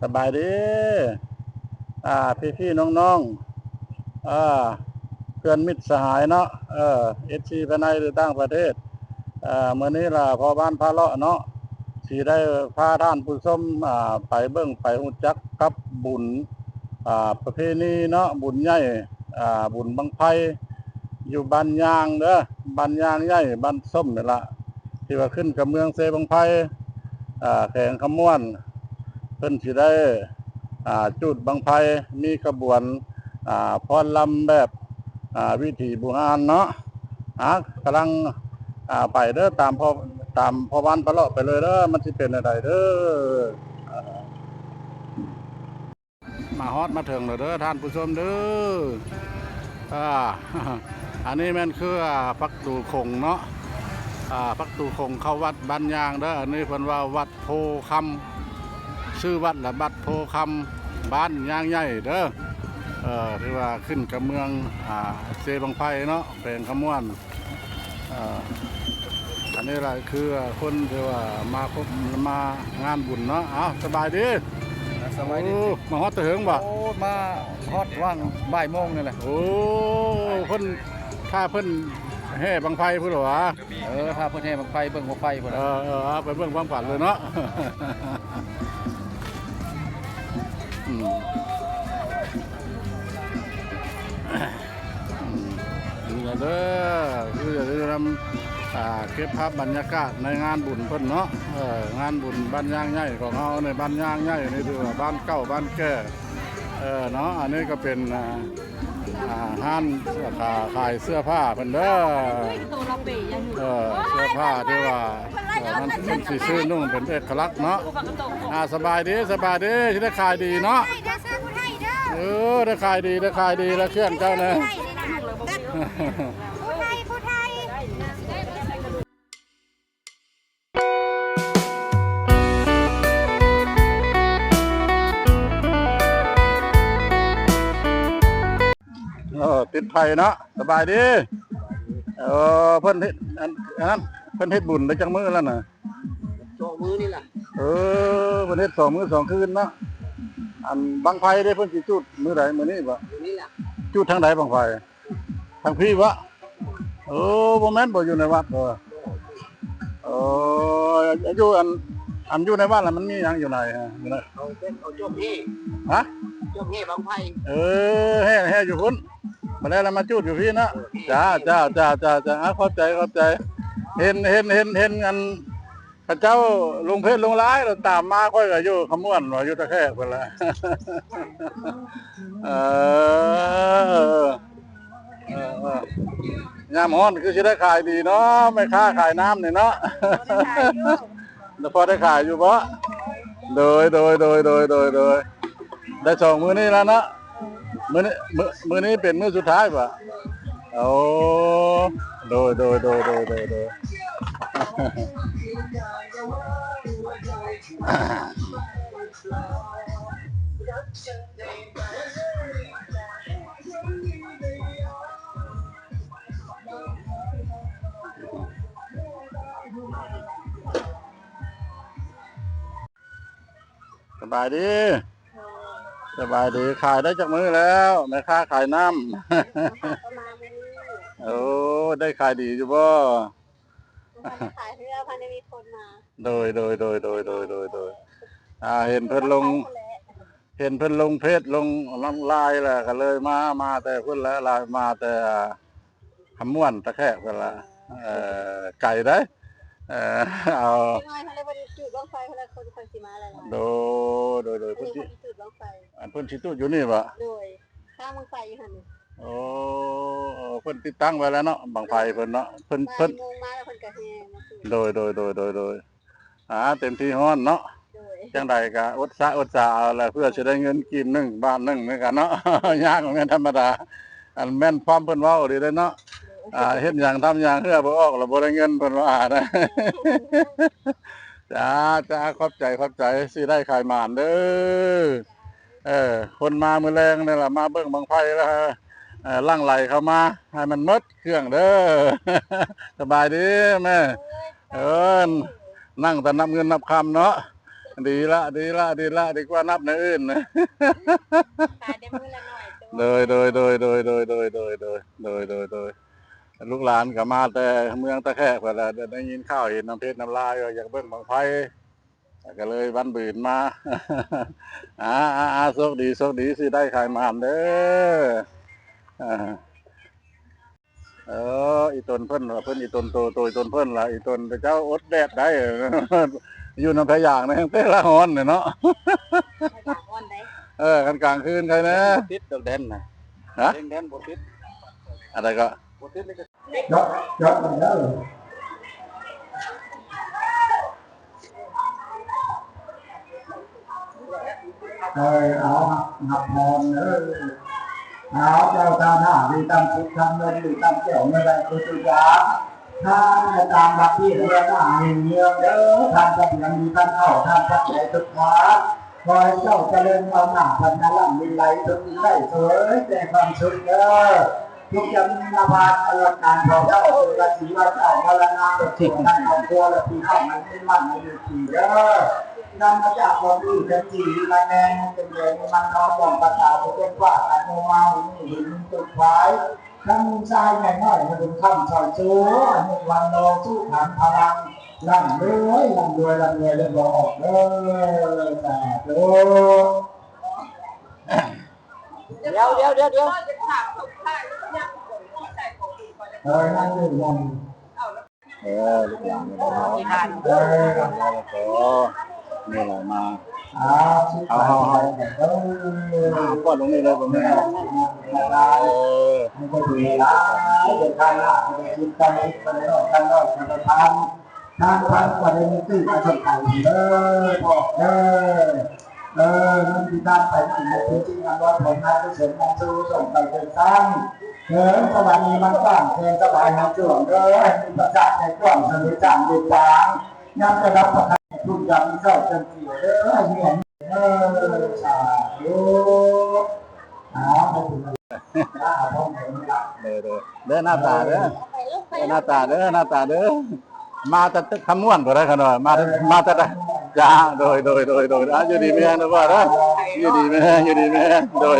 สบายดีพี่น้องๆเพื่อนมิตรสหายเนาะFC ภายในหรือต่างประเทศมื้อนี้ล่ะพอบ้านพาเลาะเนาะสิได้พาท่านผู้ชมไปเบิ่งไปรู้จักกับบุญประเพณีเนาะบุญใหญ่บุญบั้งไฟอยู่บ้านยางเด้อบ้านยางใหญ่บ้านส้มนี่ล่ะที่ว่าขึ้นกับเมืองเซบังไฟแข่งขมวนเพิ่นสิได้จุดบังไฟมีขบวนฟ้อนรำแบบวิถีโบราณเนาะกำลังไปเด้อตามพ่อบ้านพะเลาะไปเลยเด้อมันสิเป็นอะไรเด้อมาฮอดมาถึงแล้วเด้อท่านผู้ชมเด้ออันนี้แม่นคือปักตูคงเนาะปักตูคงเข้าวัดบ้านยางเด้ออันนี้เพิ่นว่าวัดโพคำชื่อวัดละวัดโพคำบ้านยางใหญ่เด้อที่ว่าขึ้นกับเมืองเซบังไฟเนาะเป็นขมวนอันนี้แหละคือคนที่ว่ามางานบุญเนาะสบายดีสบายดีมาฮอดตะเหิงบ่โอ้มาฮอดว่างบ่ายโมงนี่แหละโอ้เพิ่นถ้าเพิ่นแห่บังไฟพุ่นเหรอวะถ้าเพิ่นแห่บังไฟเบิ่งบังไฟพุ่นไปเบิ่งบังฝันเลยเนาะนี่เด้อคือจะได้นำเก็บภาพบรรยากาศในงานบุญเพิ่นเนาะงานบุญบ้านย่างใหญ่ของเราในบ้านย่างใหญ่นี่คือบ้านเก่าบ้านแก่เนาะอันนี้ก็เป็นห้านขายเสื้อผ้าเพิ่นเด้อเสื้อผ้าที่ว่ามันเป็นสีชื่อนุ่งเป็นเอกลักษณ์เนาะสบายดีที่ได้ขายดีเนาะได้ขายดีแล้วเครื่องเจ้านะผู้ไทยติดไผ่เนาะสบายดีเพิ่นเฮ็ดนั้นเพิ่นเฮ็ดบุญได้จังมื้อแล้วน่ะ2 มื้อนี่ล่ะเพิ่นเฮ็ด2 มื้อ2 คืนเนาะอันบังไฟได้เพิ่นสิจุดมื้อใดมื้อนี้บ่มื้อนี้ล่ะจุดทางใดบังไฟทางพี่บ่บ่แม่นบ่อยู่ในวัดอยู่อันอยู่ในวัดน่ะมันมีหยังอยู่ไหนฮะอยู่ไหนเอาจมเฮจมเฮบังไฟแห่อยู่พุ่นมาแล้วมาจุดอยู่พี่นะจ้าขอบใจเห็นอันพระเจ้าลงเพชรลงร้ายเราตามมาค่อยก็อยู่ขมวนว่าอยู่ตะแคกไปแล้วยามฮ้อนคือสิได้ขายดีเนาะไม่ค้าขายน้ำนี่เนาะแล้วพอได้ขายอยู่บ่โดยได้2 มื้อนี้แล้วเนาะมื้อนี้เป็นมื้อสุดท้ายป่ะโอ้โดยสบายดีขายได้จากมื้อแล้วแม่ค้าขายน้ำได้ขายดีอยู่บ่ขายเพื่อพันธุ์มีคนมาโดยเห็นเพิ่นลงเพจลงไลน์แหละก็เลยมาแต่เพิ่นแล้วไลน์มาแต่ขมวนตะแคกเพิ่นละไก่ได้เอาน้อยเพิ่นเลยจุดบังไฟเพิ่นเลยคนสิมาอะไรโดยเพิ่นสิจุดบังไฟเพิ่นสิจุดอยู่นี่บ่โดยข้างบังไฟอยู่หั่นเพิ่นติดตั้งไว้แล้วเนาะบังไฟเพิ่นเนาะเพิ่นงงมาแล้วเพิ่นก็แห่มาโดยเต็มที่ฮ้อนเนาะจังใดก็อดสะเอาแหละเพื่อสิได้เงินกิน1 บาท1เหมือนกันเนาะยากเหมือนกันธรรมดาอันแม่นความเพิ่นเว้าดีเด้เนาะเฮ็ดหยังทำหยังเฮือบ่ออกแล้วบ่ได้เงินเพิ่นว่านะจ้าขอบใจสิได้ขายหมานเด้อคนมามื้อแรงนี่ล่ะมาเบิ่งบังไฟแล้วลั่งไหลเข้ามาให้มันหมดเครื่องเด้อสบายดีแม่นั่งแต่นับเงินนับคำเนาะ ดีละดีละดีละดีกว่านับในอื่นนะ ขายได้มื้อละหน่อยตัว โดยลูกหลานก็มาแต่เมืองตะแคกเวลาได้ยินข้าวเห็นน้ำเพชรน้ำลายก็อยากเบิ่งบังไฟก็เลยบ้านบืนมา โชคดีสิได้ขายมานเด้ออ่าอีตนเพิ่นว่าเพิ่นอีตนโตอีตนเพิ่นล่ะอีตนเจ้าอดแดดได้ อยู่น้ำพะยางนะเต้ละฮ้อนเนาะ ไม่อยากอ่อนได้ กันกลางคืนใครนะ ติดดอกแดนนะ ฮะ แดนบ่ติด อะไรก็ บ่ติดเลยก็ ยกมันเด้อเอาหักนอนเด้อเอาเจ้าตาหน้าดีตามคิดทำเงินดีตามเกี่ยวไม่ได้คือตัวยาถ้าจะตามบัตรที่เรือหน้าเงียบเด้อทานจะยังมีท่านเข้าท่านพักใจทุกขาคอยเจ้าเจริญเอาหน้าพันนาลังมีไหลทุกได้สวยแต่ความสุขเด้อทุกอย่างมีนาภาตลอดการของเจ้าเป็นราศีว่าเจ้ามรณะเป็นสิ่งนั้นของตัวและที่เข้ามันเป็นมันในอยู่ที่เด้อนำมาจากความรู้จักจีมาแนงเป็นเรื่องมันนอนบ่องภาษาเป็นว่าการโมเมานี่หินตุกไว้ทั้งชายใหญ่น้อยมาถึงคำชอยชูหนึ่งวันโลสู้ฐานพลังร่ำรวยเลยบอกเด้อแต่โล เดี๋ยว นั่งอยู่ยัง ลูกหลานมา ที่ทาน นี่แหละมา ชื่อก็ลงนี่เลยผมเนี่ยมันก็ดีละเด็กข้างหน้าเด็กกินกันอีกคนละกันละกันละทางกว่าได้มีตื้อมาสนใจบอกนั่นที่ด้านไปที่มันจริงๆมันว่าผลงานที่เสร็จมันสู้ส่งไปเป็นตั้งสวรรค์นี้มันกว้างเกินสบายหาจุ่มมีประสาทในกว้างสนุกจังดีกว่ายังจะรับประทานทุกอย่างมีเจ้าจนเกี่ยวเหียนสาธุไปถึงเด้อหน้าตาเด้อหน้าตาเด้อมาแต่คำม่วนก็ได้ขนาดมาแต่จ้าโดยอยู่ดีแม่นะว่าเด้ออยู่ดีแม่โดย